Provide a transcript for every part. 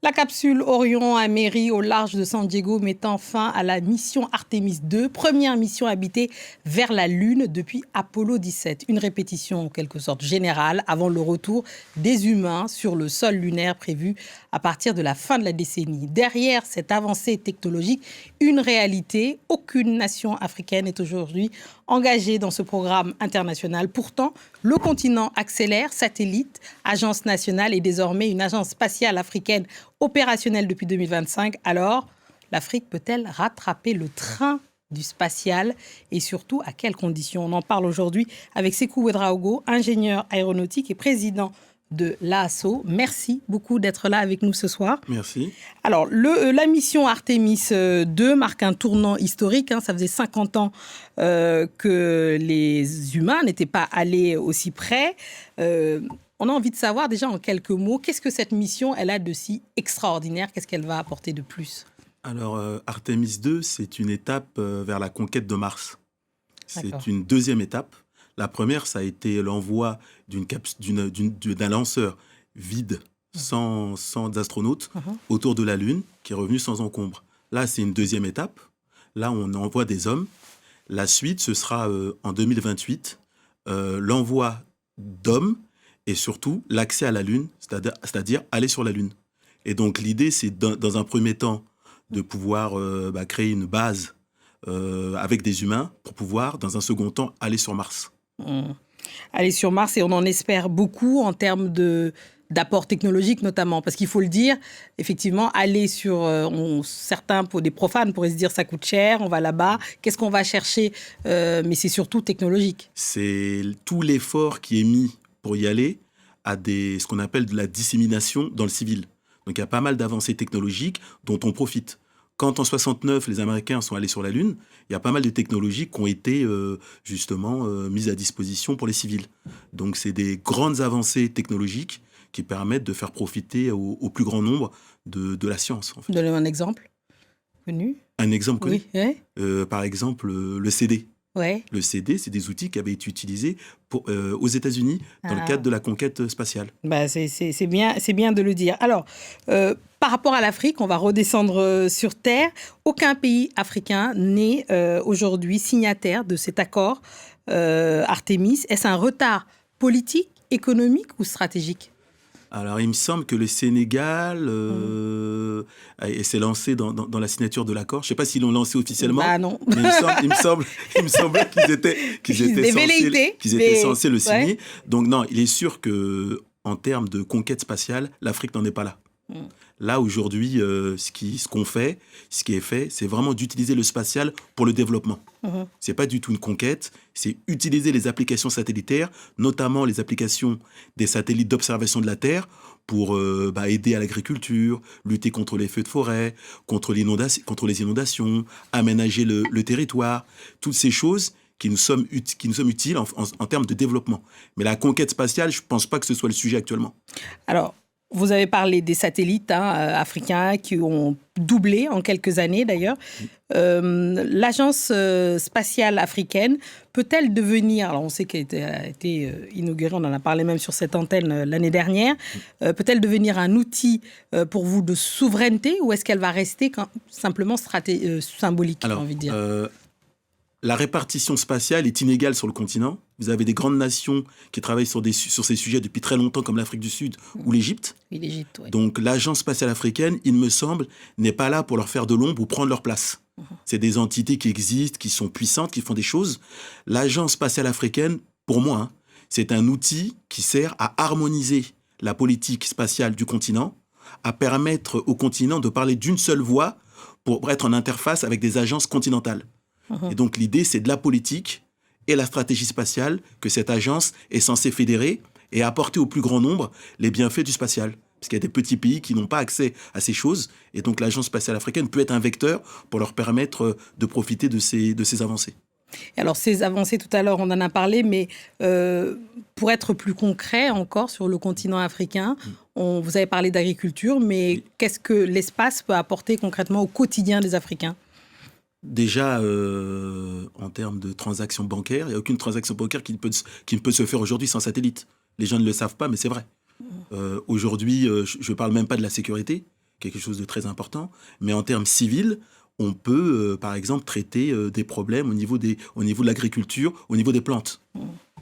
La capsule Orion amérit au large de San Diego, mettant fin à la mission Artemis 2, première mission habitée vers la Lune depuis Apollo 17. Une répétition en quelque sorte générale avant le retour des humains sur le sol lunaire prévu à partir de la fin de la décennie. Derrière cette avancée technologique, une réalité, aucune nation africaine n'est aujourd'hui engagée dans ce programme international. Pourtant, le continent accélère, satellite, agence nationale et désormais une agence spatiale africaine opérationnelle depuis 2025. Alors, l'Afrique peut-elle rattraper le train du spatial et surtout à quelles conditions? On en parle aujourd'hui avec Sékou Ouedraogo, ingénieur aéronautique et président de l'ASO. Merci beaucoup d'être là avec nous ce soir. Merci. Alors, la mission Artemis 2 marque un tournant historique. Ça faisait 50 ans que les humains n'étaient pas allés aussi près. On a envie de savoir déjà en quelques mots, qu'est-ce que cette mission elle a de si extraordinaire? Qu'est-ce qu'elle va apporter de plus? Alors, Artemis 2, c'est une étape vers la conquête de Mars. D'accord. C'est une deuxième étape. La première, ça a été l'envoi d'un lanceur vide, sans astronautes, autour de la Lune, qui est revenu sans encombre. Là, c'est une deuxième étape. Là, on envoie des hommes. La suite, ce sera en 2028, l'envoi d'hommes et surtout l'accès à la Lune, c'est-à-dire aller sur la Lune. Et donc, l'idée, c'est dans un premier temps de pouvoir créer une base avec des humains pour pouvoir, dans un second temps, aller sur Mars. Aller sur Mars, et on en espère beaucoup en termes d'apport technologique notamment, parce qu'il faut le dire, effectivement, aller sur... certains, pour des profanes, pourraient se dire ça coûte cher, on va là-bas, qu'est-ce qu'on va chercher? Mais c'est surtout technologique. C'est tout l'effort qui est mis pour y aller à ce qu'on appelle de la dissémination dans le civil. Donc il y a pas mal d'avancées technologiques dont on profite. Quand en 69, les Américains sont allés sur la Lune, il y a pas mal de technologies qui ont été justement mises à disposition pour les civils. Donc c'est des grandes avancées technologiques qui permettent de faire profiter au plus grand nombre de la science. En fait. Donnez-moi un exemple connu. Un exemple connu. Oui. Par exemple, le CD. Ouais. Le CD, c'est des outils qui avaient été utilisés aux États-Unis dans le cadre de la conquête spatiale. C'est bien de le dire. Alors, par rapport à l'Afrique, on va redescendre sur Terre. Aucun pays africain n'est aujourd'hui signataire de cet accord Artemis. Est-ce un retard politique, économique ou stratégique? Alors, il me semble que le Sénégal s'est lancé dans la signature de l'accord. Je ne sais pas s'ils l'ont lancé officiellement. Ah non. Mais il me semblait qu'ils étaient censés le signer. Ouais. Donc non, il est sûr qu'en termes de conquête spatiale, l'Afrique n'en est pas là. Là, aujourd'hui, ce qui est fait, c'est vraiment d'utiliser le spatial pour le développement. Ce n'est pas du tout une conquête, c'est utiliser les applications satellitaires, notamment les applications des satellites d'observation de la Terre, pour aider à l'agriculture, lutter contre les feux de forêt, contre les inondations, aménager le territoire, toutes ces choses qui nous sommes utiles en termes de développement. Mais la conquête spatiale, je ne pense pas que ce soit le sujet actuellement. Alors, vous avez parlé des satellites africains qui ont doublé en quelques années d'ailleurs. L'agence spatiale africaine peut-elle devenir, alors on sait qu'elle a été inaugurée, on en a parlé même sur cette antenne l'année dernière, peut-elle devenir un outil pour vous de souveraineté ou est-ce qu'elle va rester simplement symbolique, alors, j'ai envie de dire la répartition spatiale est inégale sur le continent. Vous avez des grandes nations qui travaillent sur ces sujets depuis très longtemps, comme l'Afrique du Sud ou l'Égypte. Oui, l'Égypte, oui. Donc l'Agence spatiale africaine, il me semble, n'est pas là pour leur faire de l'ombre ou prendre leur place. C'est des entités qui existent, qui sont puissantes, qui font des choses. L'Agence spatiale africaine, pour moi, c'est un outil qui sert à harmoniser la politique spatiale du continent, à permettre au continent de parler d'une seule voix pour être en interface avec des agences continentales. Et donc l'idée, c'est de la politique et la stratégie spatiale que cette agence est censée fédérer et apporter au plus grand nombre les bienfaits du spatial. Parce qu'il y a des petits pays qui n'ont pas accès à ces choses. Et donc l'Agence spatiale africaine peut être un vecteur pour leur permettre de profiter de ces avancées. Et alors ces avancées, tout à l'heure, on en a parlé, mais pour être plus concret encore sur le continent africain, vous avez parlé d'agriculture, mais qu'est-ce que l'espace peut apporter concrètement au quotidien des Africains ? Déjà, en termes de transactions bancaires, il n'y a aucune transaction bancaire qui ne peut se faire aujourd'hui sans satellite. Les gens ne le savent pas, mais c'est vrai. Aujourd'hui, je ne parle même pas de la sécurité. quelque chose de très important. Mais en termes civils, on peut, par exemple, traiter des problèmes au niveau de l'agriculture, au niveau des plantes.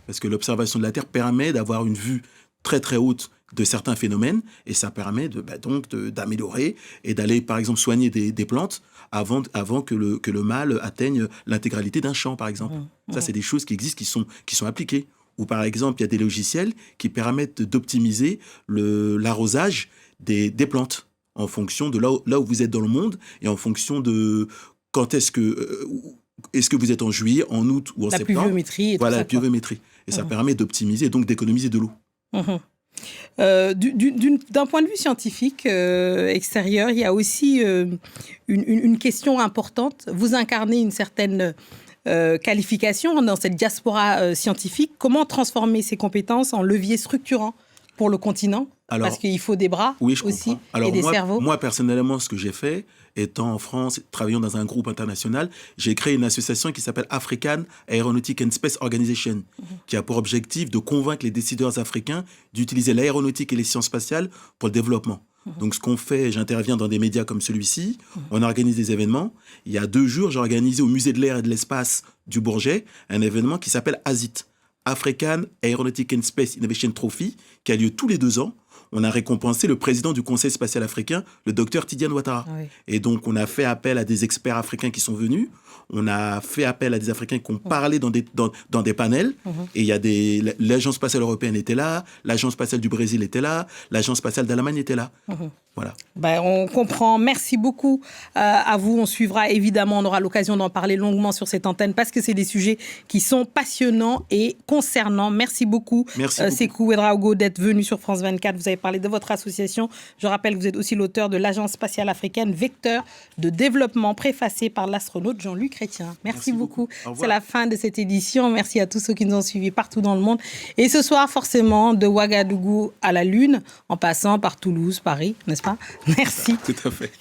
Parce que l'observation de la Terre permet d'avoir une vue très très haute de certains phénomènes, et ça permet d'améliorer et d'aller, par exemple, soigner des plantes avant que le mal atteigne l'intégralité d'un champ, par exemple. Ça, c'est des choses qui existent, qui sont appliquées. Ou par exemple, il y a des logiciels qui permettent d'optimiser l'arrosage des plantes en fonction de là où vous êtes dans le monde et en fonction de quand est-ce que vous êtes en juillet, en août ou en septembre. La pluviométrie et tout ça. Voilà, la pluviométrie. Et ça permet d'optimiser et donc d'économiser de l'eau. D'un point de vue scientifique extérieur, il y a aussi une question importante. Vous incarnez une certaine qualification dans cette diaspora scientifique. Comment transformer ces compétences en levier structurant pour le continent? Parce qu'il faut des bras aussi et des cerveaux. Moi, personnellement, ce que j'ai fait, étant en France, travaillant dans un groupe international, j'ai créé une association qui s'appelle African Aeronautic and Space Organization, qui a pour objectif de convaincre les décideurs africains d'utiliser l'aéronautique et les sciences spatiales pour le développement. Donc, ce qu'on fait, j'interviens dans des médias comme celui-ci, on organise des événements. Il y a 2 jours, j'ai organisé au Musée de l'Air et de l'Espace du Bourget un événement qui s'appelle ASIT, African Aeronautic and Space Innovation Trophy, qui a lieu tous les 2 ans. On a récompensé le président du Conseil spatial africain, le docteur Tidiane Ouattara. Oui. Et donc, on a fait appel à des experts africains qui sont venus. On a fait appel à des Africains qui ont parlé dans des panels. Et il y a l'Agence spatiale européenne était là, l'Agence spatiale du Brésil était là, l'Agence spatiale d'Allemagne était là. Voilà. On comprend. Merci beaucoup à vous. On suivra évidemment, on aura l'occasion d'en parler longuement sur cette antenne parce que c'est des sujets qui sont passionnants et concernants. Merci beaucoup, Sékou Ouédraogo, d'être venu sur France 24. Vous avez parlé de votre association. Je rappelle que vous êtes aussi l'auteur de l'Agence spatiale africaine, vecteur de développement, préfacé par l'astronaute Jean-Luc Chrétien. Merci beaucoup. C'est la fin de cette édition. Merci à tous ceux qui nous ont suivis partout dans le monde. Et ce soir, forcément, de Ouagadougou à la Lune, en passant par Toulouse, Paris, n'est-ce pas? Merci. Tout à fait.